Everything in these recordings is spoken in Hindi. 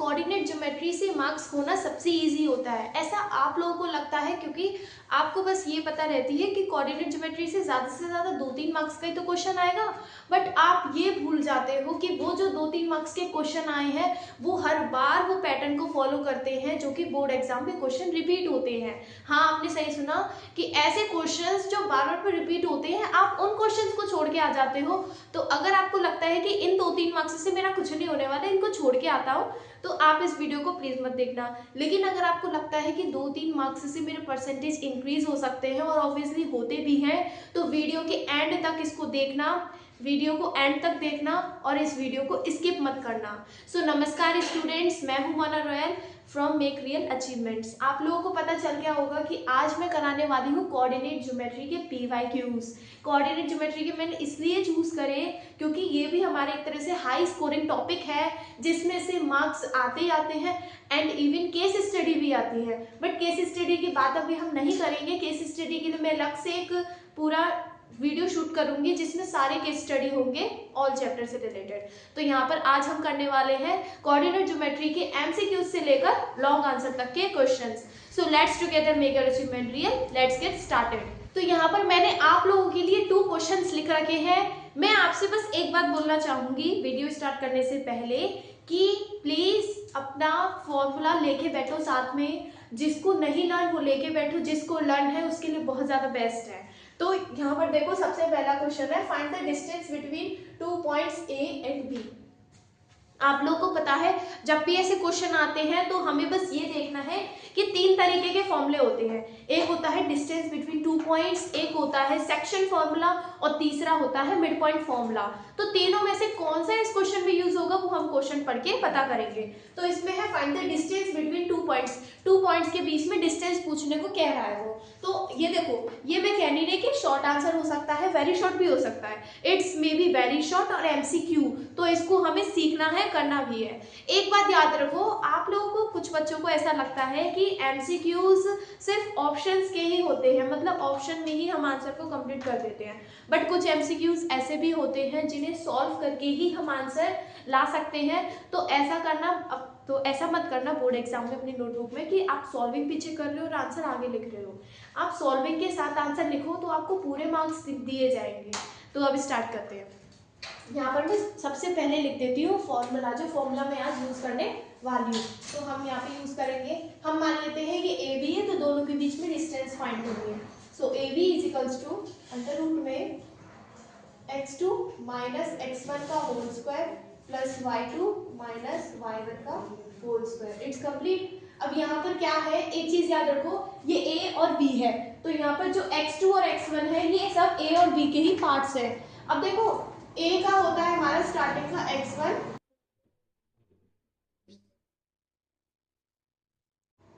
कोऑर्डिनेट ज्योमेट्री से मार्क्स होना सबसे इजी होता है, ऐसा आप लोगों को लगता है, क्योंकि आपको बस ये पता रहती है कि कोऑर्डिनेट ज्योमेट्री से ज़्यादा 2-3 मार्क्स का ही तो क्वेश्चन आएगा। बट आप ये भूल जाते हो कि वो जो 2-3 मार्क्स के क्वेश्चन आए हैं वो हर बार वो पैटर्न को फॉलो करते हैं जो कि बोर्ड एग्जाम में क्वेश्चन रिपीट होते हैं। हाँ, आपने सही सुना कि ऐसे क्वेश्चंस जो बार बार पर रिपीट होते हैं आप उन क्वेश्चंस को छोड़ के आ जाते हो। तो अगर आपको लगता है कि इन 2-3 मार्क्स से मेरा कुछ नहीं होने वाला, इनको छोड़ के आता हूँ, तो आप इस वीडियो को प्लीज मत देखना। लेकिन अगर आपको लगता है कि 2-3 मार्क्स से मेरे परसेंटेज इंक्रीज हो सकते हैं और ऑब्वियसली होते भी हैं, तो वीडियो के एंड तक इसको देखना, वीडियो को एंड तक देखना और इस वीडियो को स्किप मत करना। सो नमस्कार स्टूडेंट्स, मैं हूं मना royal from make real achievements. आप लोगों को पता चल गया होगा कि आज मैं कराने वाली हूँ कोऑर्डिनेट ज्योमेट्री के PYQs। कोऑर्डिनेट ज्योमेट्री के मैंने इसलिए चूज करे क्योंकि ये भी हमारे एक तरह से हाई स्कोरिंग टॉपिक है, जिसमें से मार्क्स आते ही आते हैं एंड इवन केस स्टडी भी आती है। बट केस स्टडी की बात अभी हम नहीं करेंगे। केस स्टडी के लिए मैं अलग से एक पूरा वीडियो शूट करूंगी जिसमें सारे केस स्टडी होंगे ऑल चैप्टर से रिलेटेड। तो यहाँ पर आज हम करने वाले हैं कोऑर्डिनेट ज्योमेट्री के MCQs से लेकर लॉन्ग आंसर तक के questions. So let's together make your achievement real, let's get started. तो यहाँ पर मैंने आप लोगों के लिए 2 क्वेश्चंस लिख रखे हैं। मैं आपसे बस एक बात बोलना चाहूंगी वीडियो स्टार्ट करने से पहले कि प्लीज अपना फॉर्मूला लेके बैठो साथ में। जिसको नहीं लर्न वो लेके बैठो, जिसको लर्न है उसके लिए बहुत ज्यादा बेस्ट है। तो यहाँ पर देखो, सबसे पहला क्वेश्चन है find the distance between 2 points A and B। आप लोगों को पता है जब भी ऐसे क्वेश्चन आते हैं तो हमें बस ये देखना है कि 3 तरीके के फॉर्मूले होते हैं। एक होता है डिस्टेंस बिटवीन 2 पॉइंट्स, एक होता है सेक्शन फॉर्मूला और तीसरा होता है मिड पॉइंट फॉर्मूला। तो तीनों में से कौन सा इस क्वेश्चन में यूज होगा वो हम क्वेश्चन पढ़ के पता करेंगे। तो इसमें है find the distance between 2 points. 2 points के बीच में डिस्टेंस पूछने को कह रहा है वो। तो ये देखो, ये मैं कह नहीं रही कि शॉर्ट आंसर हो सकता है, वेरी शॉर्ट भी हो सकता है, it's may be very short और MCQ। तो इसको हमें सीखना है, करना भी है। एक बात याद रखो, आप लोगों को कुछ बच्चों को ऐसा लगता है कि MCQs सिर्फ ऑप्शंस के ही होते हैं, मतलब ऑप्शन में ही हम आंसर को कंप्लीट कर देते हैं। बट कुछ MCQs ऐसे भी होते हैं जिन्हें सॉल्व करके ही हम आंसर ला सकते हैं। तो ऐसा मत करना बोर्ड एग्जाम में अपनी नोटबुक में कि आप सॉल्विंग पीछे कर रहे हो और आंसर आगे लिख रहे हो। आप सॉल्विंग के साथ आंसर लिखो तो आपको पूरे मार्क्स दिए जाएंगे। तो अब स्टार्ट करते हैं। यहाँ पर मैं सबसे पहले लिख देती हूँ फॉर्मूला, जो फॉर्मूला मैं आज यूज करने वाली हूँ। तो हम यहाँ पे यूज करेंगे, हम मान लेते हैं कि AB है तो दोनों के बीच में डिस्टेंस फाइंड करनी है। So AB is equals to under root में x2 माइनस x1 का whole square plus y2 minus y1 का होल स्क्वायर। It's complete. अब यहाँ पर क्या है, एक चीज याद रखो, ये A और B है, तो यहाँ पर जो x2 और x1 है ये सब A और B के ही पार्ट्स है। अब देखो, A का होता है हमारा स्टार्टिंग का x1,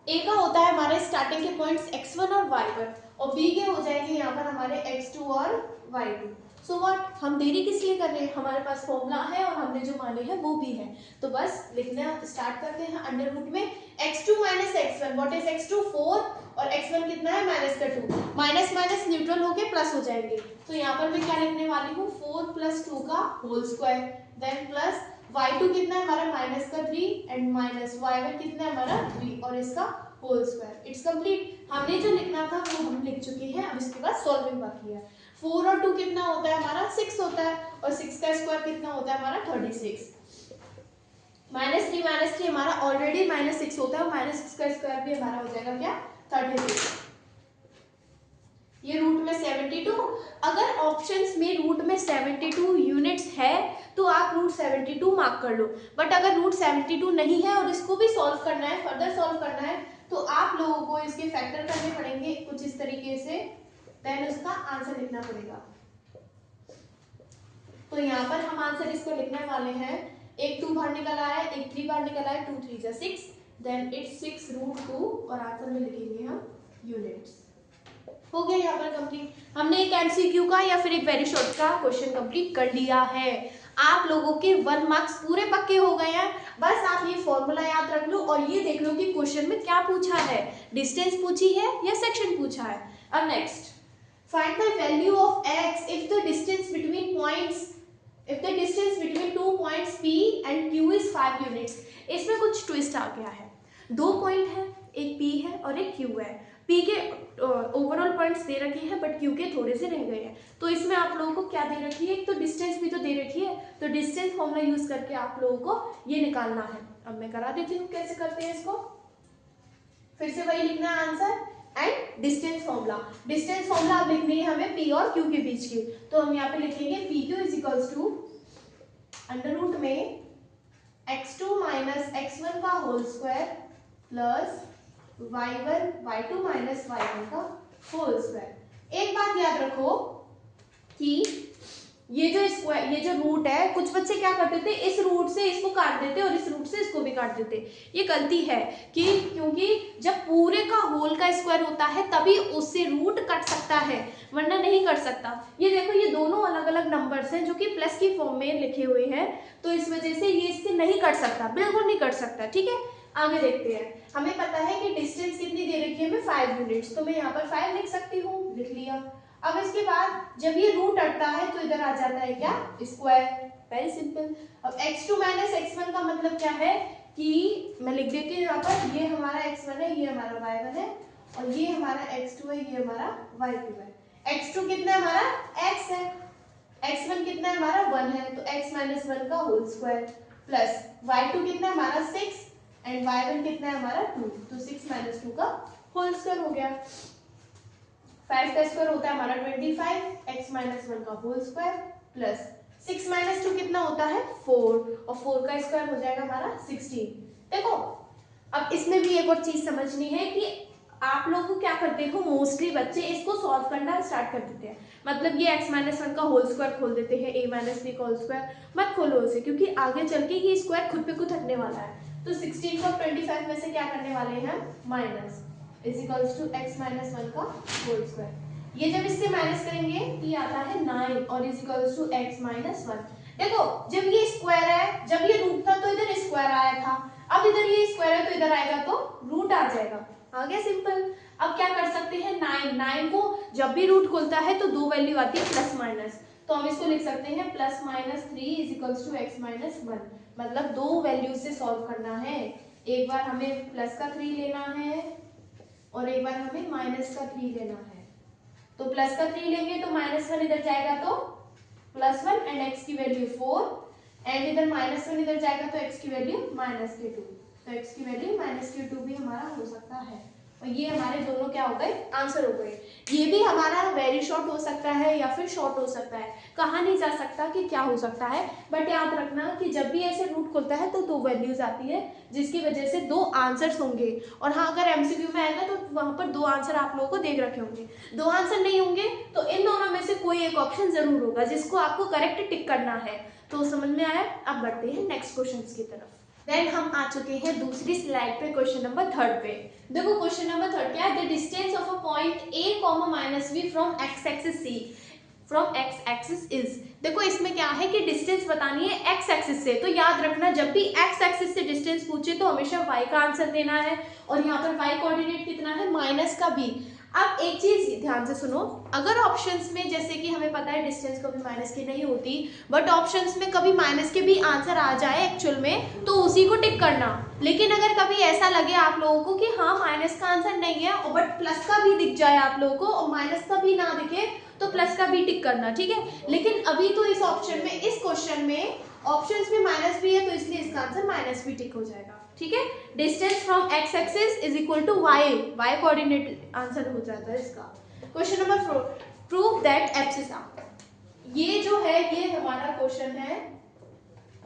A का होता है हमारे स्टार्टिंग के पॉइंट्स x1 और y1, और B के हो जाएंगे यहाँ पर हमारे x2 और y2। सो व्हाट, हम देरी किस लिए कर रहे हैं, हमारे पास फॉर्मूला है और हमने जो माने हैं वो भी है। तो बस लिखना स्टार्ट करते हैं। अंडर रूट में x2 minus x1, what is x2 4 और x1 कितना है माइनस का 2, माइनस माइनस न्यूट्रल होके प्लस हो जाएंगे। तो यहाँ पर मैं क्या लिखने वाली हूँ 4 प्लस 2 का whole square, then plus y2 कितना है हमारा माइनस का 3 एंड माइनस y1 कितना है हमारा 3 और इसका होल स्क्वायर। It's complete. हमने जो लिखना था वो हम लिख चुके हैं। अब इसके बाद सॉल्विंग बाकी है। 4 और 2 कितना होता है हमारा 6 होता है, और 6 का स्क्वायर कितना होता है हमारा 36। माइनस 3 हमारा ऑलरेडी माइनस 6 होता है, और माइनस 6 का स्क्वायर भी हमारा हो जाएगा क्या 36। ये रूट में 72, अगर ऑप्शंस में रूट में 72 यूनिट्स है तो आप रूट 72 मार्क कर लो। बट अगर रूट 72 नहीं है और इसको भी सॉल्व करना है, फर्दर सॉल्व करना है, तो आप लोगों को इसके फैक्टर करने पड़ेंगे कुछ इस तरीके से, देन उसका आंसर लिखना पड़ेगा। तो यहाँ पर हम आंसर इसको लिखने वाले हैं, एक 2 बाहर निकल आया है, एक 3 बाहर निकल आया है, 2 3 6, देन इट्स 6 रूट 2 और आंसर में लिखेंगे हम यूनिट्स। हो गया यहाँ पर कंप्लीट। हमने एक MCQ का या फिर एक वेरी शॉर्ट का क्वेश्चन कंप्लीट कर लिया है। आप लोगों के 1 मार्क्स पूरे पक्के हो गए हैं। बस आप ये फॉर्मूला याद रख लो और ये देख लो कि क्वेश्चन में क्या पूछा है, डिस्टेंस पूछी है या सेक्शन पूछा है। अब next, find the value of x if the distance between points if the distance between 2 points P and Q is 5 units. इसमें कुछ ट्विस्ट आ गया है, 2 पॉइंट है, एक P है और एक Q है। P के ओवरऑल पॉइंट्स दे रखे हैं बट Q के थोड़े से रह गए हैं। तो इसमें आप लोगों को क्या दे रखी है, एक तो डिस्टेंस भी तो दे रखी है, तो डिस्टेंस फॉर्मूला यूज करके आप लोगों को ये निकालना है। अब मैं करा देती हूँ कैसे करते हैं इसको। फिर से वही लिखना है answer and distance formula. Distance formula अब लिखनी है हमें P और Q के बीच की। तो हम यहाँ पे लिखेंगे PQ is equals to under root में x2 माइनस x1 का whole square plus y2 minus y1 का होल स्क्वायर। एक बात याद रखो कि ये जो रूट है, कुछ बच्चे क्या करते थे, इस रूट से इसको काट देते और इस रूट से इसको भी काट देते। ये गलती है कि क्योंकि जब पूरे का होल का स्क्वायर होता है तभी उससे रूट कट सकता है, वरना नहीं कट सकता। ये देखो ये दोनों अलग अलग नंबर्स हैं जो कि प्लस की फॉर्म में लिखे हुए हैं, तो इस वजह से ये इससे नहीं कट सकता, बिल्कुल नहीं कट सकता। ठीक है, आगे देखते हैं। हमें पता है कि डिस्टेंस कितनी दे रखी है हमें 5 यूनिट्स, तो मैं यहाँ पर 5 लिख सकती हूँ, लिख लिया। अब इसके बाद जब ये रूट हटता है तो इधर आ जाता है क्या, स्क्वायर, वेरी सिंपल। अब x2 माइनस x1 का मतलब क्या है कि मैं लिख देती हूँ यहाँ पर, ये हमारा x1 है, ये हमारा y1 है और ये हमारा x2 है, ये हमारा y2 है। x2 कितना है हमारा, x है, x1 कितना है हमारा 1 है, तो x माइनस 1 का होल स्क्वायर प्लस y2 कितना है हमारा 6 एंड y1 कितना है हमारा 2, तो 6 माइनस 2 का होल स्क्वायर हो गया। 5 का स्क्वायर होता है हमारा 25, x माइनस 1 का होल स्क्वायर प्लस 6 माइनस 2 कितना होता है 4 और 4 का स्क्वायर हो जाएगा हमारा 16। देखो अब इसमें भी एक और चीज समझनी है कि आप लोग क्या करते हो, मोस्टली बच्चे इसको सॉल्व करना स्टार्ट कर देते हैं, मतलब ये x माइनस 1 का होल स्क्वायर खोल देते हैं, a माइनस बी का होल स्क्वायर। मत खोलो उसे, क्योंकि आगे चल के ये स्क्वायर खुद पे खुद हटने वाला है। तो 16 को 25 में से क्या करने वाले हैं, minus, is equals to x minus 1 का होल स्क्वायर। ये जब इससे माइनस करेंगे तो ये आता है 9 और is equals to x minus 1। देखो जब ये स्क्वायर है, जब ये रूट था तो इधर स्क्वायर आया था, अब इधर ये स्क्वायर है तो इधर आएगा तो रूट आ जाएगा। आ गया सिंपल। अब क्या कर सकते हैं, 9 को जब भी रूट खुलता है तो दो वैल्यू आती है प्लस माइनस, तो हम इसको लिख सकते हैं plus minus 3 is equals to x minus 1। मतलब दो वैल्यू से सॉल्व करना है, एक बार हमें प्लस का 3 लेना है और एक बार हमें माइनस का 3 लेना है। तो प्लस का 3 लेंगे तो माइनस 1 इधर जाएगा तो प्लस 1 एंड x की वैल्यू 4 एंड इधर माइनस 1 इधर जाएगा तो x की वैल्यू माइनस के 2, तो x की वैल्यू माइनस के 2 भी हमारा हो सकता है। और ये हमारे दोनों क्या हो गए, आंसर हो गए। ये भी हमारा वेरी शॉर्ट हो सकता है या फिर शॉर्ट हो सकता है, कहा नहीं जा सकता कि क्या हो सकता है, बट याद रखना कि जब भी ऐसे रूट खुलता है तो दो वैल्यूज आती है जिसकी वजह से दो आंसर्स होंगे। और हाँ अगर एमसीक्यू में आएगा तो वहां पर दो आंसर आप लोगों को देख रखे होंगे, दो आंसर नहीं होंगे तो इन दोनों में से कोई एक ऑप्शन जरूर होगा जिसको आपको करेक्ट टिक करना है। तो समझ में आया। अब बढ़ते हैं नेक्स्ट क्वेश्चन की तरफ। देन हम आ चुके हैं दूसरी स्लाइड पे, क्वेश्चन नंबर 3 पे। देखो क्वेश्चन नंबर 3 क्या है, the distance of a point a, minus b from x axis c from x axis is. देखो इसमें क्या है कि डिस्टेंस बतानी है x एक्सिस से, तो याद रखना जब भी x एक्सिस से डिस्टेंस पूछे तो हमेशा y का आंसर देना है, और यहाँ पर y कोऑर्डिनेट कितना है, माइनस का b। अब एक चीज ध्यान से सुनो, अगर ऑप्शंस में जैसे कि हमें पता है डिस्टेंस कभी माइनस की नहीं होती, बट ऑप्शंस में कभी माइनस के भी आंसर आ जाए एक्चुअल में तो उसी को टिक करना। लेकिन अगर कभी ऐसा लगे आप लोगों को कि हाँ माइनस का आंसर नहीं है और बट प्लस का भी दिख जाए आप लोगों को और माइनस का भी ना दिखे तो प्लस का भी टिक करना, ठीक है। लेकिन अभी तो इस ऑप्शन में, इस क्वेश्चन में ऑप्शंस में माइनस भी है तो इसलिए इसका आंसर माइनस भी टिक हो जाएगा, ठीक है। Distance from x axis is equal to y coordinate answer हो जाता है इसका। Question number 4, prove that abscissa. ये जो है ये हमारा क्वेश्चन है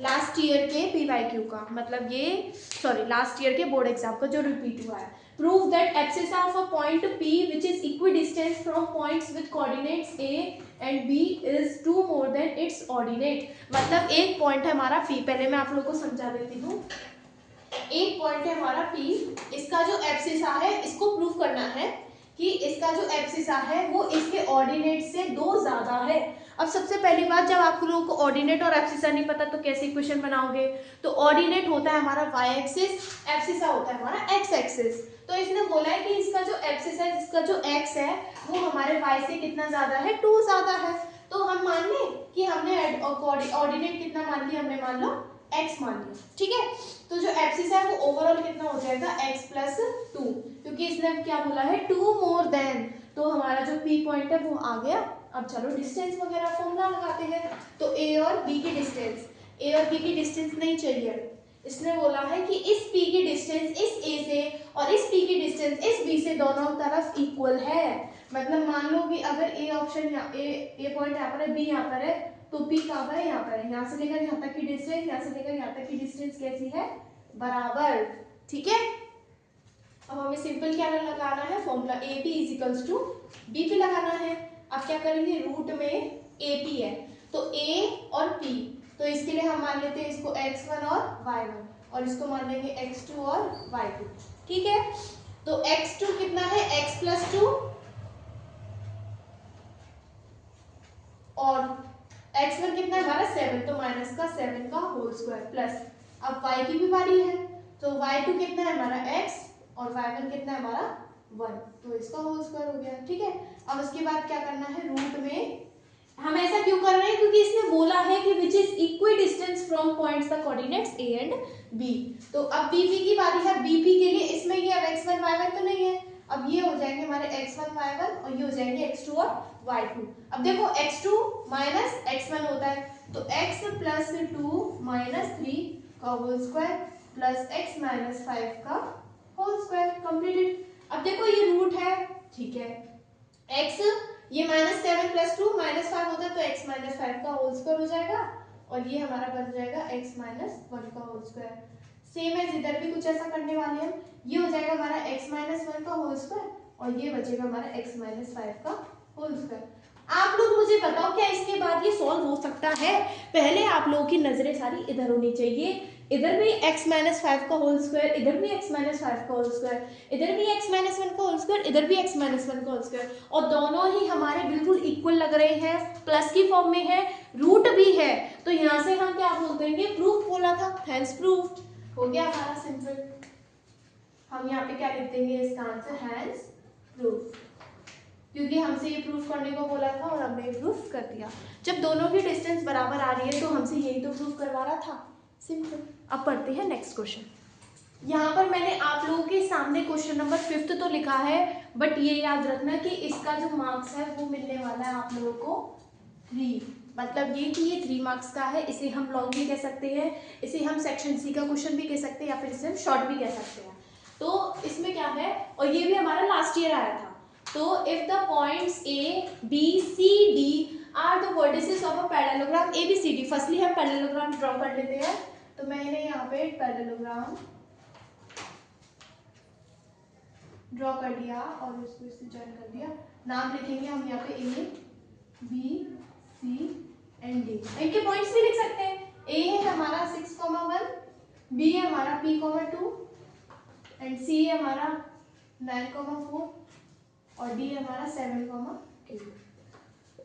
लास्ट ईयर के PYQ का, मतलब ये सॉरी लास्ट ईयर के बोर्ड एग्जाम का जो रिपीट हुआ है। Prove that abscissa of a point P which is equidistant from points with coordinates A and B is 2 more than its ordinate। मतलब एक पॉइंट है हमारा P, पहले मैं आप लोगों को समझा देती हूँ। एक पॉइंट है हमारा P, इसका जो एब्सिसा है इसको प्रूव करना है कि इसका जो एब्सिसा है वो इसके ऑर्डिनेट से 2 ज्यादा है। अब सबसे पहली बात, जब आप लोगों को ऑर्डिनेट और एब्सिसा नहीं पता तो कैसे इक्वेशन बनाओगे, तो ऑर्डिनेट होता है हमारा y एक्सिस, एब्सिसा होता है हमारा x एक्सिस। तो इसने बोला है कि इसका जो एब्सिसा है, जिसका जो x है वो हमारे y से कितना ज्यादा है, 2 ज्यादा है। तो हम मान लें कि हमने ऑर्डिनेट कितना मान लिया, हमने मान लो x मान लिया, ठीक है। तो जो एब्सिस है वो ओवरऑल कितना हो जाएगा x प्लस 2, क्योंकि इसने क्या बोला है 2 मोर देन, तो हमारा जो P पॉइंट है वो आ गया। अब चलो डिस्टेंस वगैरह फॉर्मूला लगाते हैं। तो A और B की डिस्टेंस, A और B की डिस्टेंस नहीं चाहिए, इसने बोला है कि इस P की डिस्टेंस इस A से और इस P की डिस्टेंस इस B से दोनों तरफ इक्वल है। मतलब मान लो कि अगर A ऑप्शन A पॉइंट यहाँ पर है, B यहाँ पर है, तो P कहाँ पर है, यहाँ पर है। यहाँ से लेकर यहाँ तक की डिस्टेंस, यहाँ से लेकर यहाँ तक की डिस्टेंस कैसी है, बराबर, ठीक है। अब हमें सिंपल क्या लगाना है, formula AP is equals to BP लगाना है। अब क्या करेंगे, रूट में AP है तो A और P, तो इसके लिए हम मान लेते हैं इसको x1 और y1 और इसको मान लेंगे x2 और y2, ठीक है। तो x2 कितना है, x प्लस 2 और x1 कितना है हमारा 7, तो माइनस का 7 का होल स्क्वायर प्लस, अब y की भी बारी है, तो y2 कितना है हमारा x और y1 कितना है हमारा 1, तो इसका होल स्क्वायर हो गया, ठीक है। अब उसके बाद क्या करना है, रूट में, हम ऐसा क्यों कर रहे हैं, क्योंकि इसने बोला है कि which is equi distance from points the coordinates a and b। तो अब BP की बारी है, BP के लिए इसमें ये अब x1 y1 तो नहीं है, अब ये हो जाएंगे हमारे x1 y1 और ये हो जाएंगे x2 और y2। अब देखो x2 माइनस x1 होता है, तो x प्लस 2 माइनस 3 का whole square plus x minus 5 का होल स्क्वायर, कंप्लीटेड। अब देखो ये रूट है, ठीक है, x ये माइनस 7 प्लस 2 माइनस 5 होता है, तो x माइनस 5 का होल स्क्वायर हो जाएगा और ये हमारा बन जाएगा x माइनस 1 का होल स्क्वायर। सेम है, इधर भी कुछ ऐसा करने वाले हैं, ये हो जाएगा हमारा x माइनस 1 का होल स्क्वायर और ये बचेगा हमारा x माइनस 5 का होल स्क्वायर। आप लोग मुझे बताओ क्या इसके बाद ये सॉल्व हो सकता है? पहले आप लोगों की नजरें सारी इधर होनी चाहिए, इधर भी x माइनस 5 का होल स्क्वायर, इधर भी x माइनस 5 का होल स्क्वायर, इधर भी x माइनस 1 का होल स्क्वायर, इधर भी x माइनस 1 का होल स्क्वायर, और दोनों ही हमारे बिल्कुल इक्वल लग रहे हैं, प्लस की फॉर्म में है, रूट भी है, तो यहाँ से हम क्या बोल देंगे, प्रूफ बोला था, हेंस प्रूफ्ड, हो गया हमारा सिंपल। हम यहाँ पे क्या लिख देंगे इसका आंसर, हेंस प्रूफ, क्योंकि हमसे ये प्रूफ करने को बोला था और हमने ये प्रूफ कर दिया। जब दोनों की डिस्टेंस बराबर आ रही है तो हमसे यही तो प्रूफ करवा रहा था, सिंपल। अब पढ़ते हैं नेक्स्ट क्वेश्चन। यहाँ पर मैंने आप लोगों के सामने क्वेश्चन नंबर 5 तो लिखा है, बट ये याद रखना कि इसका जो मार्क्स है वो मिलने वाला है आप लोगों को 3, मतलब ये कि ये 3 मार्क्स का है। इसे हम लॉन्ग भी कह सकते हैं, इसे हम सेक्शन सी का क्वेश्चन भी कह सकते हैं, या फिर इसे हम शॉर्ट भी कह सकते हैं। तो इसमें क्या है, और ये भी हमारा लास्ट ईयर आया था। तो if the points A, B, C, D are the vertices of a parallelogram ABCD, firstly हम पैरेललोग्राम ड्रॉ कर लेते हैं। तो मैंने यहाँ पे पैरेललोग्राम ड्रॉ कर दिया और इसको इससे ज्वाइन कर दिया। नाम लिखेंगे हम यहाँ पे A, B, C and D। इनके पॉइंट्स भी लिख सकते हैं। A है हमारा 6,1, B है हमारा P,2 एंड C है हमारा 9,4 और D है हमारा 7,8।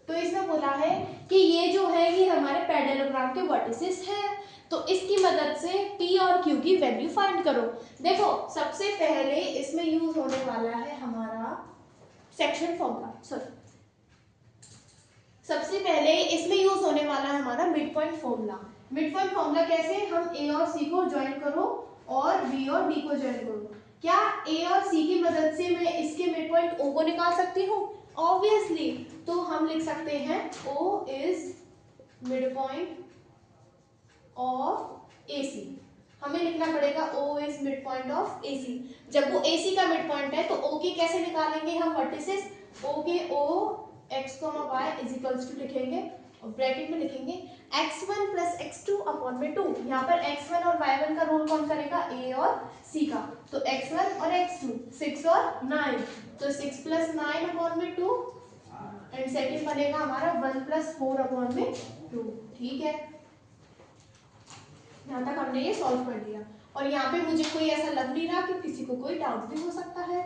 तो इसमें बोला है कि ये जो है ये हमारे पैरेललोग्राम के वर्टिसेस हैं, तो इसकी मदद से P और Q की वैल्यू फाइंड करो। देखो सबसे पहले इसमें यूज होने वाला है हमारा सेक्शन फॉर्मूला, सबसे पहले इसमें यूज होने वाला है हमारा mid point formula. Mid point formula कैसे, हम A और C को ज्वाइन करो और B और D को ज्वाइन करो। क्या A और C की मदद से मैं इसके मिड पॉइंट O को निकाल सकती हूँ? ऑब्वियसली, तो हम लिख सकते हैं O is mid point of AC। हमें लिखना पड़ेगा O is mid point of AC। जब वो AC का मिड पॉइंट है तो O के कैसे निकालेंगे हम वर्टिसेस, O के O x, y is equals to लिखेंगे और ब्रैकेट में लिखेंगे x1 प्लस x2 अपॉन में 2। यहाँ पर x1 और y1 का रोल कौन करेगा, A और C का, तो x1 और x2 6 और 9, तो 6 प्लस 9 अपॉन में 2 एंड सेकेंड बनेगा हमारा 1 प्लस 4 अपॉन में 2। ठीक है, यहाँ तक हमने ये सॉल्व कर दिया और यहाँ पे मुझे कोई ऐसा लग नहीं रहा कि किसी को कोई डाउट भी हो सकता है।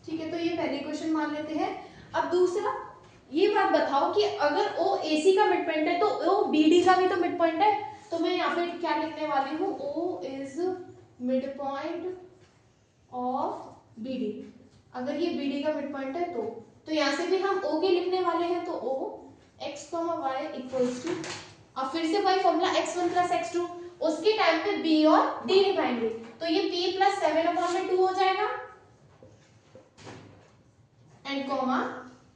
ठीक है, तो ये पहले क्वेश्चन मान लेते हैं। अब दूसरा, ये बात बताओ कि अगर O AC का मिड पॉइंट है तो O BD का भी तो मिड पॉइंट है, तो मैं यहाँ पे क्या लिखने वाली हूँ, O is mid point of BD। अगर ये BD का मिड पॉइंट है तो यहाँ से भी हम O के लिखने वाले हैं, तो O x, y equals to, अब फिर से वही फॉर्मूला x1 प्लस x2, उसके टाइम पे b और d निभाएंगे, तो ये p प्लस 7/2 हो जाएगा एंड कॉमा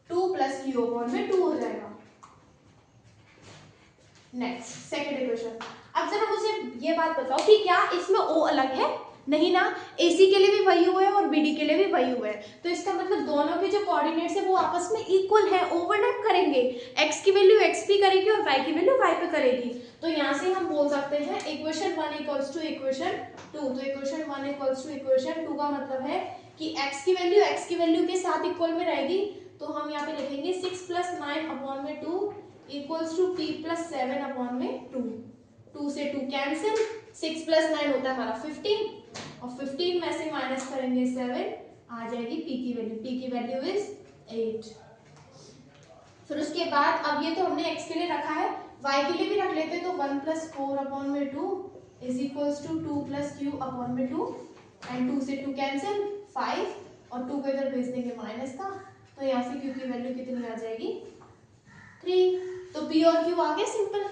2 प्लस q/2 हो जाएगा। Next second equation. अब जरा मुझे ये बात बताओ कि क्या इसमें o अलग है? नहीं ना, AC के लिए भी वही हुआ है और BD के लिए भी वही हुआ है, तो इसका मतलब दोनों के जो कोऑर्डिनेट्स है वो आपस में इक्वल है, ओवरलैप करेंगे, x की वैल्यू x पे करेगी और y की वैल्यू y पे करेगी। तो यहाँ से हम बोल सकते हैं इक्वेशन 1 इक्वल्स टू इक्वेशन 2। तो इक्वेशन 1 इक्वल्स टू इक्वेशन 2 का मतलब है कि x की वैल्यू के साथ इक्वल में रहेगी, तो हम यहाँ पे लिखेंगे 6 + 9/2 इक्वल्स टू p + 7/2। 2 से 2 कैंसिल, 6 + 9 होता है हमारा 15 और 15 में से माइनस करेंगे 7, आ जाएगी p की वैल्यू इज 8। फिर उसके बाद अब ये तो हमने x के लिए रखा है, y के लिए भी रख लेते, तो 1 + 4/2 is equals to 2 + q/2 and 2 से 2 कैंसिल 5 और 2 को इधर भेज देंगे माइनस का, तो यहाँ से q की वैल्यू कितनी आ जाएगी 3। तो p और q आ गए सिंपल।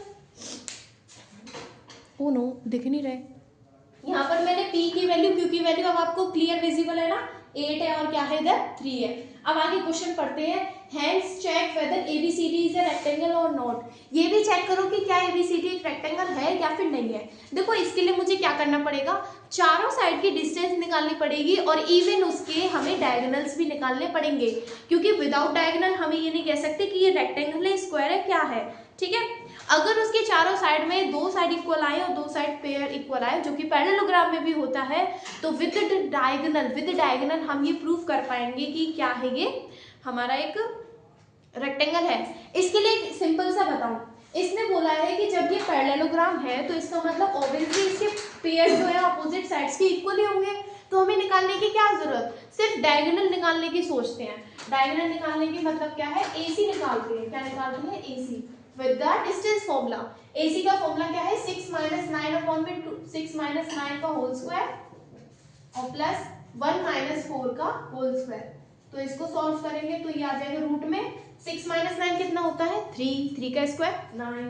ओ नो, दिख नहीं रहे यहाँ पर मैंने p की वैल्यू q की वैल्यू, अब आपको क्लियर विजिबल है ना, 8 है और क्या है इधर 3 है। अब आगे क्वेश्चन पढ़ते हैं। Hence check whether ABCD is a rectangle और नॉट। ये भी चेक करो कि क्या ABCD एक रेक्टेंगल है या फिर नहीं है। देखो इसके लिए मुझे क्या करना पड़ेगा, चारों साइड की डिस्टेंस निकालनी पड़ेगी और इवन उसके हमें डायगोनल्स भी निकालने पड़ेंगे, क्योंकि विदाउट डायगोनल हम ये नहीं कह सकते कि ये रेक्टेंगल है, स्क्वायर है, क्या है। ठीक है, अगर उसके चारों साइड में दो साइड इक्वल आए और दो साइड पेयर इक्वल आए, जो कि पैरेललोग्राम में भी होता है, तो विद डायगोनल हम ये प्रूव कर पाएंगे कि क्या है, ये हमारा एक रेक्टेंगल है। इसके लिए सिंपल सा बताऊं, इसने बोला है कि जब ये पैरेललोग्राम है तो इसका मतलब ऑब्वियसली इसके पेयर जो है अपोजिट साइड्स के इक्वल ही होंगे, तो हमें निकालने की क्या जरूरत, सिर्फ डायगोनल निकालने की सोचते हैं। डायगोनल निकालने की मतलब क्या है, AC निकालते हैं। क्या निकालते हैं, AC with the distance formula. AC का फॉर्मूला क्या है, 6 - 9/2, 6 - 9 का होल स्क्वायर और प्लस 1 - 4 का होल स्क्वायर। तो इसको सॉल्व करेंगे तो ये आ जाएगा रूट में 6 - 9 कितना होता है 3 का स्क्वायर 9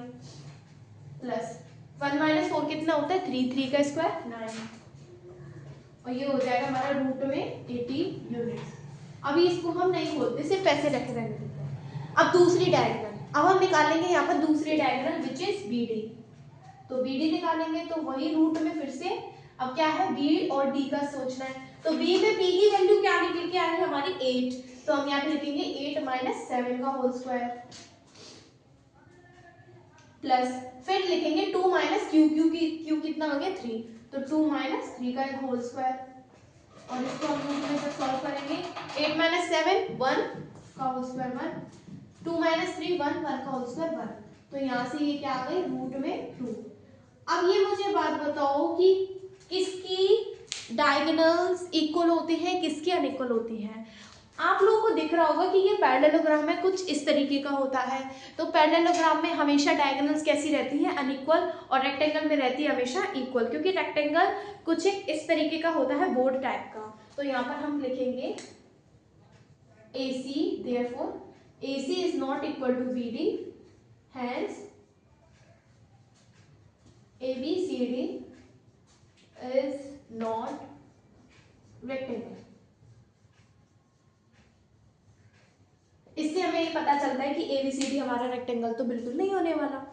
प्लस 1 - 4 कितना होता है 3 का स्क्वायर 9 और ये हो जाएगा हमारा रूट में 80 यूनिट्स। अभी इसको हम नहीं खोलते, सिर्फ ऐसे रखे रहने देते हैं। अब दूसरी डायगोनल, अब हम निकालेंगे यहाँ पर दूसरी डायगोनल विच इज BD। तो BD निकालेंगे तो वही रूट में फिर से, अब क्या है B और D का सोचना है, तो B में P की वैल्यू क्या निकल के आ रही है हमारी 8, तो हम यहाँ पे लिखेंगे 8 - 7 का होल स्क्वायर प्लस फिर लिखेंगे 2 - Q कितना हो गया 3, तो 2 - 3 का होल स्क्वायर और इसको हम रूट में से सॉल्व करेंगे 8 - 7 1 का होल स्क्वायर 1, 2 - 3 1 का होल स्क्वायर 1, तो यहाँ से ये क्या आ गई रूट में 2। अब ये मुझे बात बताओ कि किसकी डायगोनल्स इक्वल होते हैं, किसकी अनइक्वल होती हैं। आप लोगों को दिख रहा होगा कि ये पैरेललोग्राम में कुछ इस तरीके का होता है, तो पैरेललोग्राम में हमेशा डायगोनल्स कैसी रहती है अनइक्वल और रेक्टेंगल में रहती है हमेशा इक्वल, क्योंकि रेक्टेंगल कुछ एक इस तरीके का होता है बोर्ड टाइप का। तो यहाँ पर हम लिखेंगे AC, therefore AC is not equal to BD, hence ABCD is not rectangle। इससे हमें ये पता चलता है कि ABCD हमारा रेक्टेंगल तो बिल्कुल नहीं होने वाला।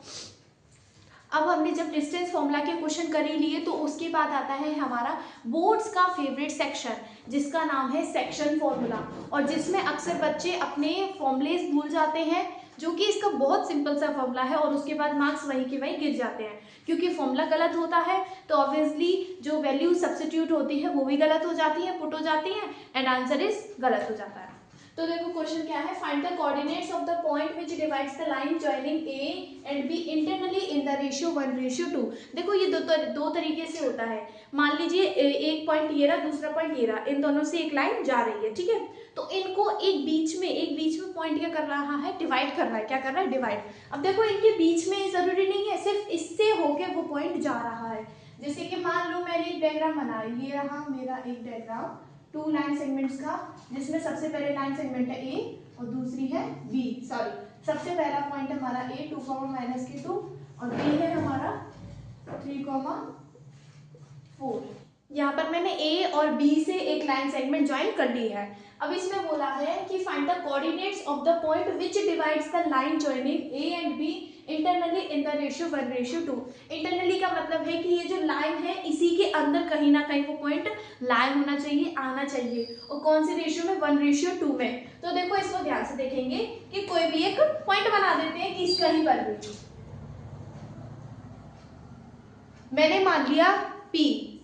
अब हमने जब डिस्टेंस फॉर्मूला के क्वेश्चन कर ही लिए, तो उसके बाद आता है हमारा बोर्ड्स का फेवरेट सेक्शन, जिसका नाम है सेक्शन फॉर्मूला, और जिसमें अक्सर बच्चे अपने फॉर्मूलेस भूल जाते हैं, जो कि इसका बहुत सिंपल सा फॉर्मूला है, और उसके बाद मार्क्स वहीं के वहीं गिर जाते हैं, क्योंकि फॉर्मूला गलत होता है तो ऑब्वियसली जो वैल्यू सब्स्टिट्यूट होती है वो भी गलत हो जाती है, पुट हो जाती है, एंड आंसर इज गलत हो जाता है। तो देखो क्वेश्चन क्या है, find the coordinates of the point which divides the line joining A and B internally in the ratio 1:2। देखो ये दो तरीके से होता है। मान लीजिए एक पॉइंट ये रहा, दूसरा पॉइंट ये रहा, इन दोनों से एक लाइन जा रही है, ठीक है, तो इनको एक बीच में पॉइंट क्या कर रहा है, डिवाइड कर रहा है। क्या कर रहा है, डिवाइड। अब देखो इनके बीच में जरूरी नहीं है सिर्फ इससे होके वो पॉइंट जा रहा है। जैसे कि मान लो मैंने एक डायग्राम बनाया, ये रहा मेरा एक डायग्राम 2 लाइन सेगमेंट्स का, जिसमें सबसे पहले लाइन सेगमेंट है A और दूसरी है B, सॉरी सबसे पहला पॉइंट हमारा a 2 माइनस के 2 और b है हमारा 3 4। यहाँ पर मैंने a और b से एक लाइन सेगमेंट ज्वाइन कर ली है। अब इसमें बोला है कि find the coordinates of the point which divides the line joining a and b internally in the ratio 1:2। Internally का मतलब है कि ये जो लाइन है इसी के अंदर कहीं ना कहीं वो पॉइंट लाइन होना चाहिए, आना चाहिए, और कौन सी रेशियो में, 1:2 में। तो देखो इसको ध्यान से देखेंगे कि कोई भी एक पॉइंट बना देते हैं कि इसका ही पर भी मैंने मान लिया P,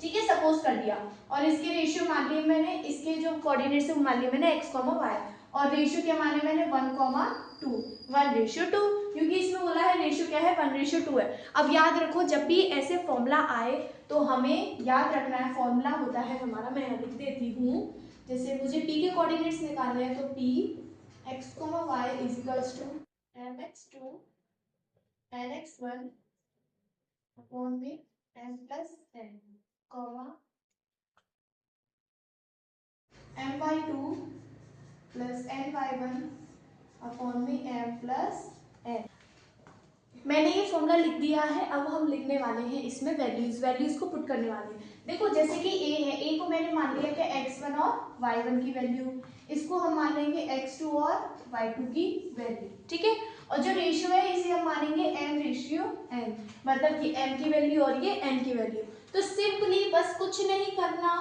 ठीक है, सपोज कर दिया, और इसके रेशियो मान लिए मैंने, इसके जो कोऑर्डिनेट्स है मान लिए मैंने x, y, और रेशियो क्या माने मैंने 1:2, 1:2, क्योंकि इसमें बोला है रेशियो क्या है, 1:2 है। अब याद रखो जब भी ऐसे फॉर्मूला आए तो हमें याद रखना है, फॉर्मूला होता है हमारा, मैं यहाँ लिख देती हूँ, जैसे मुझे P के कोऑर्डिनेट्स निकालने हैं तो P x, y equals to mx2 nx1 upon में m plus n, my2 plus ny1 upon में m प्लस n। मैंने ये फॉर्मूला लिख दिया है। अब हम लिखने वाले हैं इसमें वैल्यूज को पुट करने वाले हैं। देखो जैसे कि a है, a को मैंने मान लिया कि x1 और y1 की वैल्यू, इसको हम मान लेंगे x2 और y2 की वैल्यू, ठीक है। और जो रेशियो है इसे हम मानेंगे m:n, मतलब कि m की वैल्यू और ये n की वैल्यू। तो सिंपली बस कुछ नहीं करना,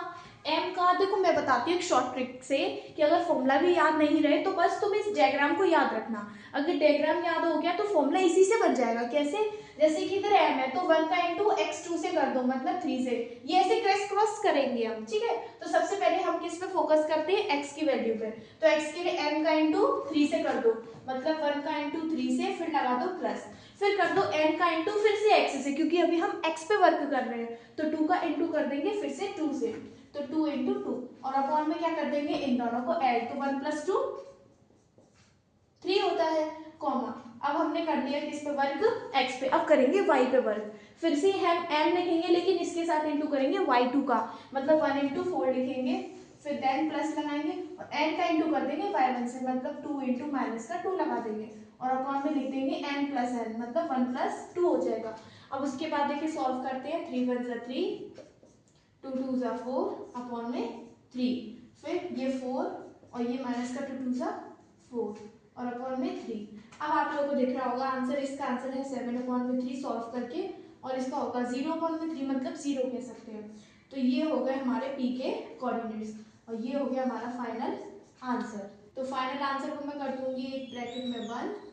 m का देखो मैं बताती हूँ एक शॉर्ट ट्रिक से कि अगर फॉर्मूला भी याद नहीं रहे तो बस तुम इस डायग्राम को याद रखना। अगर डायग्राम याद हो गया तो फॉर्मूला इसी से बन जाएगा। कैसे, जैसे कि इधर m है तो 1 का इंटू x2 से कर दो, मतलब 3 से, ये ऐसे क्रॉस करेंगे हम, ठीक है। तो सबसे पहले हम किस पे फोकस करते हैं, x की वैल्यू पे, तो x के लिए m का इंटू 3 से कर दो, मतलब 1 का इंटू 3 से, फिर लगा दो प्लस, फिर कर दो n का इंटू फिर से x से, क्योंकि अभी हम x पे वर्क कर रहे हैं, तो 2 का इंटू कर देंगे फिर से 2 से, तो 2 इंटू 2, और अपॉन में क्या कर देंगे, इन दोनों को ऐड, तो 1 प्लस 2 3 होता है, कॉमा। अब हमने कर दिया किस पे वर्क, x पे, अब करेंगे y पे वर्क, फिर से हम m लिखेंगे लेकिन इसके साथ इंटू करेंगे y2 का, मतलब 1 इंटू 4 लिखेंगे, फिर देन प्लस लगाएंगे और n का इंटू कर देंगे y1 से, मतलब 2 इंटू माइनस का 2 लगा देंगे, और अपॉन में लिख देंगे n प्लस n, मतलब 1 प्लस 2 हो जाएगा। अब उसके बाद देखिए सॉल्व करते हैं, 3 1 जा 3, 2 2 जा 4 अपॉन में 3, फिर ये 4 और ये माइनस का 2 2 जा 4 और अपॉन में 3। अब आप लोगों को दिख रहा होगा आंसर, इसका आंसर है 7/3 सॉल्व करके, और इसका होगा 0/3, मतलब 0 कह सकते हैं। तो ये हो गए हमारे P के कोऑर्डिनेट्स, और ये हो गया हमारा फाइनल आंसर। तो फाइनल आंसर को मैं कर दूंगी एक ब्रैकेट में 1,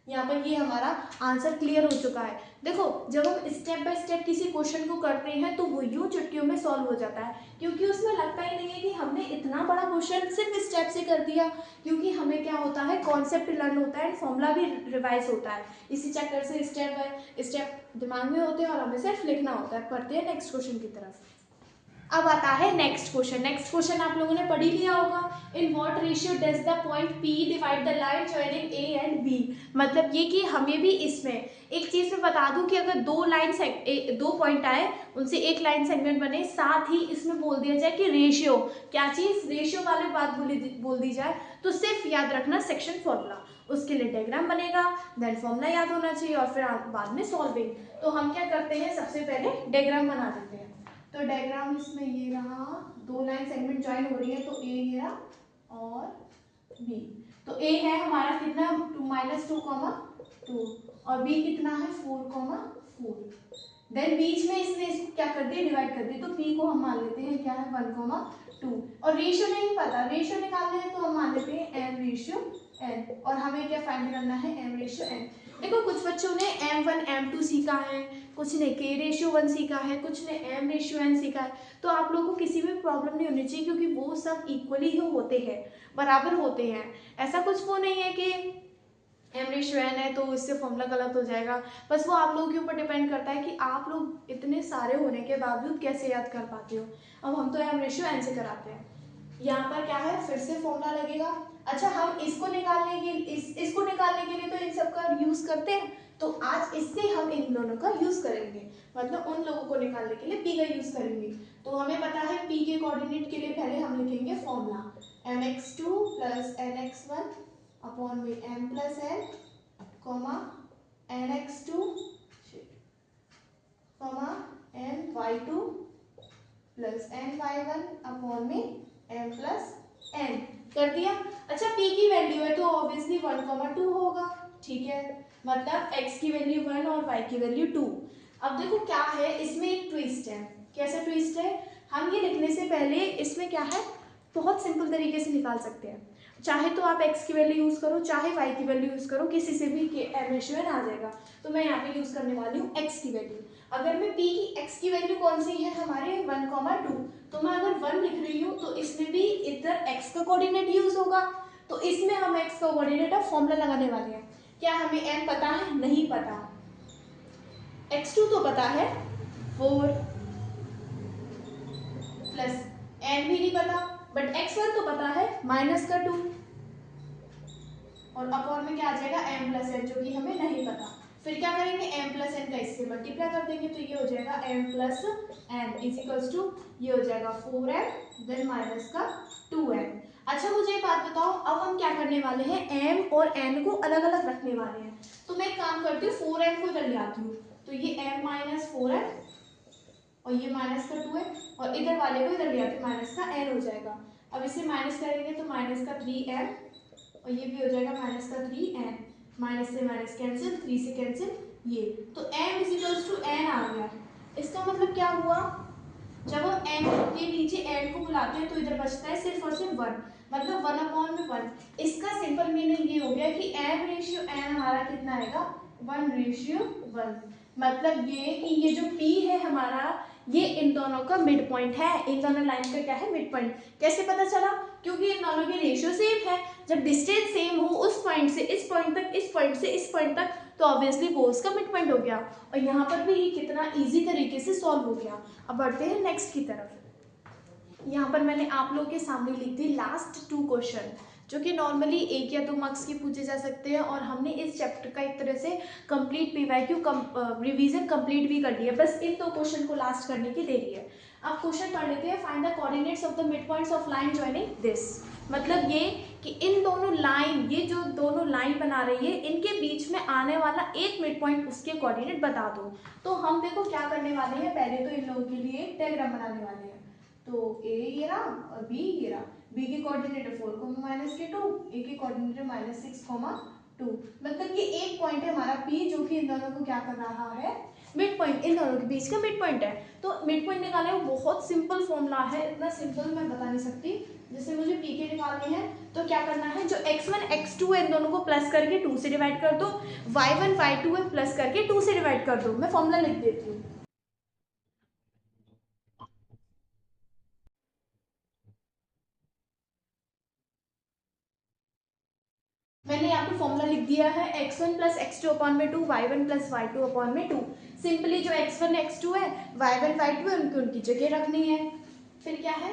यहाँ पर ये हमारा आंसर क्लियर हो चुका है। देखो जब हम स्टेप बाय स्टेप किसी क्वेश्चन को करते हैं तो वो यूं चुटकियों में सॉल्व हो जाता है, क्योंकि उसमें लगता ही नहीं है कि हमने इतना बड़ा क्वेश्चन सिर्फ स्टेप से कर दिया, क्योंकि हमें क्या होता है, कॉन्सेप्ट लर्न होता है, फॉर्मूला भी रिवाइज होता है, इसी चक्कर से स्टेप बाय स्टेप दिमाग में होते हैं और हमें सिर्फ लिखना होता है। पढ़ते हैं नेक्स्ट क्वेश्चन की तरफ। अब आता है नेक्स्ट क्वेश्चन। नेक्स्ट क्वेश्चन आप लोगों ने पढ़ ही लिया होगा, in what ratio does the point P divide the line joining A and B। मतलब ये कि हमें भी इसमें एक चीज में बता दूं कि अगर दो पॉइंट आए, उनसे एक लाइन सेगमेंट बने, साथ ही इसमें बोल दिया जाए कि रेशियो, क्या चीज, रेशियो वाली बात बोल दी जाए, तो सिर्फ याद रखना सेक्शन फॉर्मूला, उसके लिए डायग्राम बनेगा, देन फॉर्मूला याद होना चाहिए और फिर बाद में सॉल्विंग। तो हम क्या करते हैं, सबसे पहले डायग्राम बना देते हैं। तो डायग्राम इसमें ये रहा, दो लाइन सेगमेंट ज्वाइन हो रही है, तो ए गया और बी। तो ए है हमारा कितना, 2 और बी कितना है 4, देन बीच में इसने इसको क्या कर दिया, डिवाइड कर दिया, तो पी को हम मान लेते हैं क्या है 1,2, और रेशियो नहीं पता, रेशियो निकालने हैं तो हम मान लेते हैं m/n, और हमें क्या फाइंड करना है m/n। देखो कुछ बच्चों ने m1 m2 सीखा है, कुछ ने k/1 सीखा है, कुछ ने m/n सीखा है, तो आप लोगों को किसी भी प्रॉब्लम नहीं होनी चाहिए, क्योंकि वो सब इक्वली ही होते हैं, बराबर होते हैं। ऐसा कुछ वो नहीं है कि m/n है तो इससे फॉर्मूला गलत हो जाएगा, बस वो आप लोगों के ऊपर डिपेंड करता है कि आप लोग इतने सारे होने के बावजूद कैसे याद कर पाते हो। अब हम तो m/n से कराते हैं। यहाँ पर क्या है, फिर से फॉर्मूला लगेगा। अच्छा हम इसको निकालने के लिए तो इन सब का यूज करते हैं, तो आज इससे हम इन दोनों का यूज करेंगे, मतलब उन लोगों को निकालने के लिए p का यूज करेंगे। तो हमें पता है p के कोऑर्डिनेट के लिए पहले हम लिखेंगे formula mx2 plus nx1 upon में m plus n comma n x two comma m y two plus n y one upon में एम प्लस एन कर दिया। अच्छा p की वैल्यू है तो ऑब्वियसली 1,2 होगा, ठीक है, मतलब x की वैल्यू 1 और y की वैल्यू 2। अब देखो क्या है इसमें एक ट्विस्ट है। कैसा ट्विस्ट है, हम ये लिखने से पहले इसमें क्या है बहुत सिंपल तरीके से निकाल सकते हैं। चाहे तो आप x की वैल्यू यूज करो चाहे y की वैल्यू यूज करो, किसी से भी रेशियो आ जाएगा। तो मैं यहाँ पे यूज करने वाली हूँ x की वैल्यू। अगर मैं p की x की वैल्यू कौन सी है हमारे 1,2, तो मैं अगर 1 लिख रही हूँ तो इसमें भी इधर x का कोऑर्डिनेट यूज होगा, तो इसमें हम x का कोऑर्डिनेट का फॉर्मूला लगाने वाले हैं। क्या हमें m पता है? नहीं पता। x2 तो पता है 4 प्लस n भी नहीं पता, बट x1 तो पता है -2 और अपॉन में क्या आ जाएगा m प्लस n, जो कि हमें नहीं पता। फिर क्या करेंगे m प्लस n का इससे मल्टीप्लाई कर देंगे तो ये हो जाएगा m plus n is equals to ये हो जाएगा 4m देन माइनस का 2m। अच्छा मुझे एक बात बताओ, अब हम क्या करने वाले हैं m और n को अलग अलग रखने वाले हैं। तो मैं एक काम करती हूँ 4m को इधर ले आती हूँ, तो ये m माइनस 4m और ये माइनस का 2m और इधर वाले को इधर ले आते माइनस का n हो जाएगा। अब इसे माइनस करेंगे तो माइनस का 3m और ये भी हो जाएगा माइनस का 3n, माइनस से माइनस कैंसिल, 3 से कैंसिल ये, तो m is equals to n आ गया। इसका मतलब क्या हुआ, जब हम m के नीचे n को बुलाते हैं तो इधर बचता है सिर्फ और सिर्फ 1, मतलब 1/1। इसका सिंपल मीनिंग ये हो गया कि m रेशियो n हमारा कितना आएगा 1:1। मतलब ये जो p है हमारा ये इन दोनों का मिड पॉइंट है, इन दोनों लाइन का क्या है मिड पॉइंट। कैसे पता चला, क्योंकि इन दोनों के रेशियो सेम है। जब डिस्टेंस सेम हो उस पॉइंट से इस पॉइंट तक, इस पॉइंट से इस पॉइंट तक, तो ऑब्वियसली वो उसका मिड पॉइंट हो गया। और यहाँ पर भी ये कितना इजी तरीके से सॉल्व हो गया। अब बढ़ते हैं नेक्स्ट की तरफ। यहाँ पर मैंने आप लोगों के सामने लिख दी लास्ट 2 क्वेश्चन, जो कि नॉर्मली 1 या 2 मार्क्स की पूछे जा सकते हैं। और हमने इस चैप्टर का एक तरह से कंप्लीट पीवाईक्यू रिवीजन कंप्लीट भी कर लिया, बस इन 2 क्वेश्चन को लास्ट करने की देरी है। अब क्वेश्चन पढ़ लेते हैं। Find the coordinates of the mid points of line joining this. मतलब ये कि इन दोनों लाइन, ये जो दोनों लाइन बना रही है इनके बीच में आने वाला एक मिड पॉइंट, उसके कोऑर्डिनेट बता दो। तो हम देखो क्या करने वाले हैं, पहले तो इन लोगों के लिए एक डायग्राम बनाने वाले हैं। तो ए ये रहा और बी ये रहा। बी के कोऑर्डिनेट है 4, -2, ए के कोऑर्डिनेट है -6, 2। मतलब ये एक पॉइंट है हमारा पी, जो कि इन दोनों को क्या कर रहा है मिड पॉइंट, इन दोनों के बीच का मिड पॉइंट है। तो मिड पॉइंट निकालने का बहुत सिंपल फॉर्मूला है, इतना सिंपल मैं बता नहीं सकती। जैसे मुझे पी के निकालने हैं तो क्या करना है, जो x1 x2 है इन दोनों को प्लस करके 2 से डिवाइड कर दो, y1 y2 है प्लस करके 2 से डिवाइड कर दो। मैं फॉर्मूला लिख देती हूँ। मैंने यहाँ पे फॉर्मूला लिख दिया है x1 प्लस x2 अपॉन में 2, y1 प्लस y2 अपॉन में 2। सिंपली जो x1 x2 है y1 y2 है उनकी जगह रखनी है। फिर क्या है,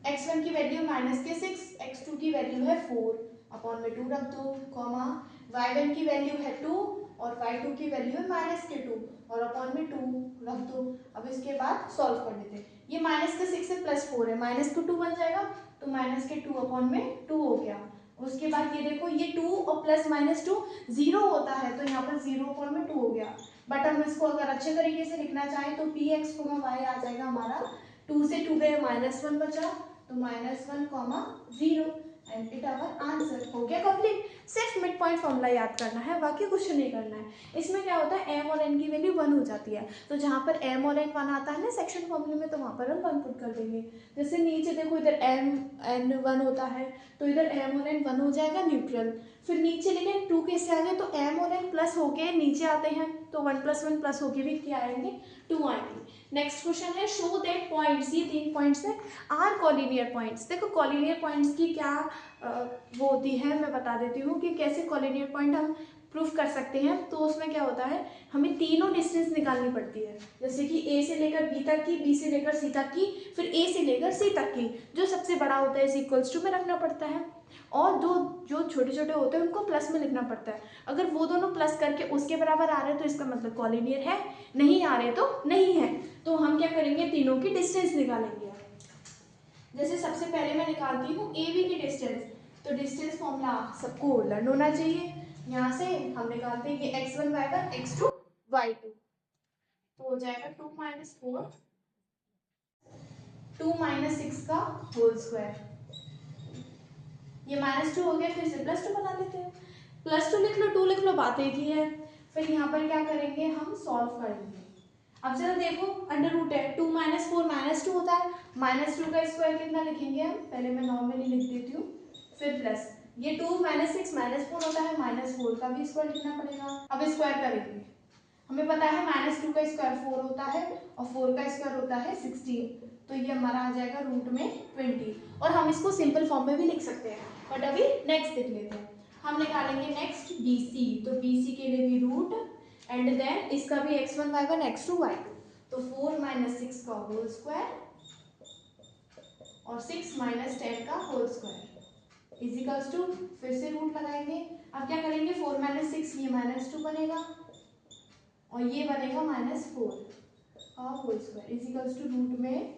x1 की वैल्यू -6, x2 की वैल्यू है 4 अपॉन में 2 रख दो, कॉमा y1 की वैल्यू है 2 और y2 की वैल्यू है -2 और अपॉन में 2 रख दो। अब इसके बाद सॉल्व कर लेते हैं। ये -6 से +4 है, -2 बन जाएगा, तो -2 अपॉन में 2 हो गया। उसके बाद ये देखो ये 2 और प्लस -2 0 होता है, तो यहाँ पर 0 अपॉन में 2 हो गया। बट हम इसको अगर अच्छे तरीके से लिखना चाहें तो px, y आ जाएगा हमारा 2 से 2 गए -1 बचा, तो -1, 0 एंड इट आवर आंसर। हो गया कंप्लीट। सिर्फ मिड पॉइंट फॉर्मूला याद करना है, बाकी कुछ नहीं करना है। इसमें क्या होता है m और n की वैल्यू 1 हो जाती है, तो जहाँ पर m और n 1 आता है ना सेक्शन फॉर्मूले में, तो वहाँ पर हम 1 पुट कर देंगे। जैसे नीचे देखो इधर m n 1 होता है, तो इधर m और n 1 हो जाएगा न्यूट्रल। फिर नीचे लेकिन 2 कैसे आ गए, तो m और n प्लस होके नीचे आते हैं, तो 1 + 1 प्लस होके भी क्या आएंगे 2 आएंगे। नेक्स्ट क्वेश्चन है शो दैट पॉइंट्स, ये 3 पॉइंट्स है आर कॉलिनियर पॉइंट्स। देखो कॉलिनियर पॉइंट्स की क्या वो होती है, मैं बता देती हूँ कि कैसे कॉलिनियर पॉइंट हम प्रूफ कर सकते हैं। तो उसमें क्या होता है, हमें तीनों डिस्टेंस निकालनी पड़ती है। जैसे कि a से लेकर b तक की, b से लेकर c तक की, फिर a से लेकर c तक की। जो सबसे बड़ा होता है इक्वल्स टू में रखना पड़ता है, और जो छोटे छोटे होते हैं उनको प्लस में लिखना पड़ता है। अगर वो दोनों प्लस करके उसके बराबर आ रहे हैं तो इसका मतलब कॉलिनियर है, नहीं आ रहे तो नहीं है। तो हम क्या करेंगे, तीनों की डिस्टेंस निकालेंगे। जैसे सबसे पहले मैं निकालती हूँ ए बी की डिस्टेंस। तो डिस्टेंस फॉर्मूला सबको लर्न होना चाहिए। यहाँ से हम निकालते हैं ये x1 y1 x2 y2, तो हो जाएगा 2 - 4 2 - 6 का होल स्क्वायर। ये -2 हो गया, फिर से +2 बना लेते हैं। +2 लिख लो, 2 लिख लो, बात एक ही है। फिर यहाँ पर क्या करेंगे, हम सॉल्व करेंगे। अब जरा देखो, अंडर रूट है, 2 - 4 -2 होता है। -2 का स्क्वायर कितना लिखेंगे हम, पहले मैं नॉर्मली लिख देती हूँ, फिर प्लस। ये 2 - 6 -4 होता है, -4 का भी स्क्वायर लिखना पड़ेगा। अब स्क्वायर करेंगे, हमें पता है -2 का स्क्वायर 4 होता है और 4 का स्क्वायर होता है 16, तो ये हमारा आ जाएगा रूट में 20। और हम इसको सिंपल फॉर्म में भी लिख सकते हैं, बट अभी नेक्स्ट देख लेते हैं। हम निकालेंगे नेक्स्ट BC, तो BC के लिए भी रूट एंड देन इसका भी x1 y1 x2 y2, तो 4 - 6 का होल स्क्वायर और 6 - 10 का होल स्क्वायर इजिकल्स टू, फिर से रूट लगाएंगे। अब क्या करेंगे, 4 - 6 ये -2 बनेगा और ये बनेगा -4 का whole square is equals to root में,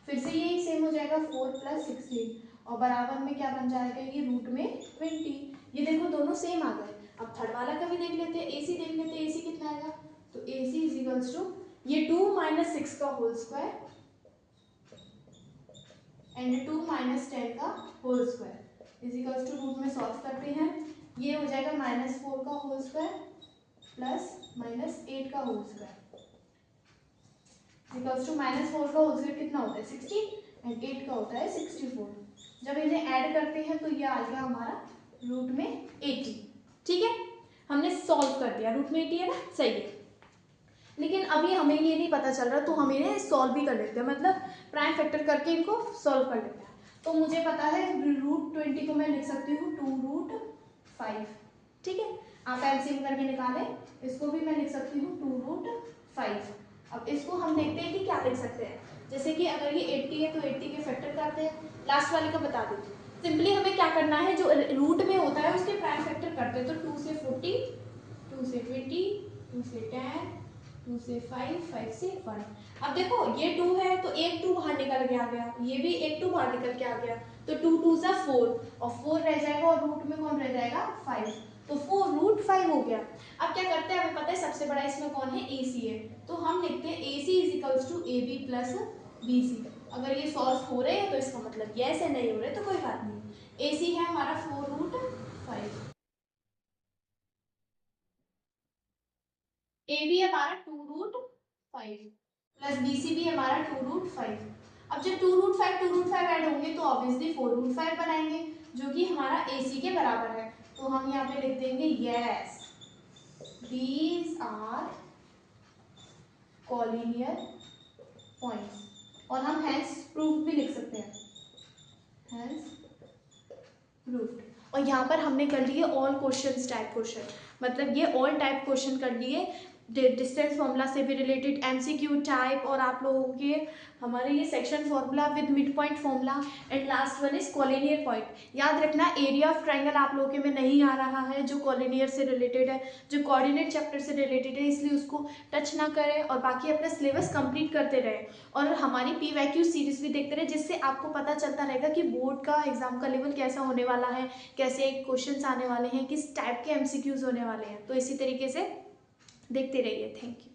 फिर से यही सेम हो जाएगा 4 + 16 और बराबर में क्या बन जाएगा, ये रूट में 20। ये देखो दोनों सेम आ गए। अब थर्ड वाला का भी देख लेते हैं, AC देख लेते हैं, AC कितना आएगा, तो AC इजिकल्स टू ये 2 - 6 का होल स्क्वायर एंड 2 - 10 का whole square is equals to, root में सॉल्व करते हैं, ये हो जाएगा -4 का होल स्क्वायर प्लस -8 का होल स्क्वायर इक्वल्स टू -4 का होल स्क्वायर कितना होता है 16 एंड 8 का होता है 64। जब इन्हें ऐड करते हैं तो ये आ गया हमारा रूट में 80। ठीक है, हमने सॉल्व कर दिया, रूट में 80 है ना, सही है। लेकिन अभी हमें ये नहीं पता चल रहा, तो हम इन्हें सॉल्व भी कर लेते हैं, मतलब प्राइम फैक्टर करके इनको सॉल्व कर लेते हैं। तो मुझे पता है रूट 20 को मैं लिख सकती हूँ 2√5। ठीक है, आप एलसीएम करके निकालें, इसको भी मैं लिख सकती हूँ 2√5। अब इसको हम देखते हैं कि क्या लिख सकते हैं, जैसे कि अगर ये 80 है तो 80 के फैक्टर करते हैं। लास्ट वाले का बता देती हूँ। सिंपली हमें क्या करना है, जो रूट में होता है उसके प्राइम फैक्टर करते हैं, तो 2 से 40, 2 से 20, 2 से 10, 2 से 5, 5 से 1। अब देखो ये 2 है तो एक 2 बाहर निकल के आ गया, ये भी एक 2 बाहर निकल के आ गया, तो 2 2 सा 4 और 4 रह जाएगा और रूट में कौन रह जाएगा 5, तो 4√5 हो गया। अब क्या करते हैं, हमें पता है सबसे बड़ा इसमें कौन है, AC है, तो हम लिखते हैं AC is equals to AB plus BC। अगर ये सॉल्व हो रहे हैं तो इसका मतलब यस है, नहीं हो रहे तो कोई बात नहीं। AC है हमारा 4√5, AB है हमारा 2√5 प्लस BC भी हमारा 2√5। अब जब 2√5 2√5 ऐड होंगे तो ऑब्वियसली 4√5 बनाएंगे, जो कि हमारा AC के बराबर है। तो हम यहाँ पे लिख देंगे yes these are collinear points, और हम हैंस प्रूफ भी लिख सकते हैं, हैंस प्रूफ्ड। और यहाँ पर हमने कर लिए ऑल क्वेश्चंस टाइप क्वेश्चन, मतलब ये ऑल टाइप क्वेश्चन कर लिए, डिस्टेंस फॉर्मूला से भी रिलेटेड MCQ टाइप, और आप लोगों के हमारे ये section formula with mid point formula, and last one is collinear point. याद रखना एरिया ऑफ ट्राइंगल आप लोगों के में नहीं आ रहा है, जो कॉलिनियर से रिलेटेड है, जो कोऑर्डिनेट चैप्टर से रिलेटेड है, इसलिए उसको टच ना करें और बाकी अपना सिलेबस कंप्लीट करते रहे और हमारी PYQ सीरीज भी देखते रहे, जिससे आपको पता चलता रहेगा कि बोर्ड का एग्जाम का लेवल कैसा होने वाला है, कैसे क्वेश्चंस आने वाले हैं, किस टाइप के MCQs होने वाले हैं। तो इसी तरीके से देखते रहिए। Thank you.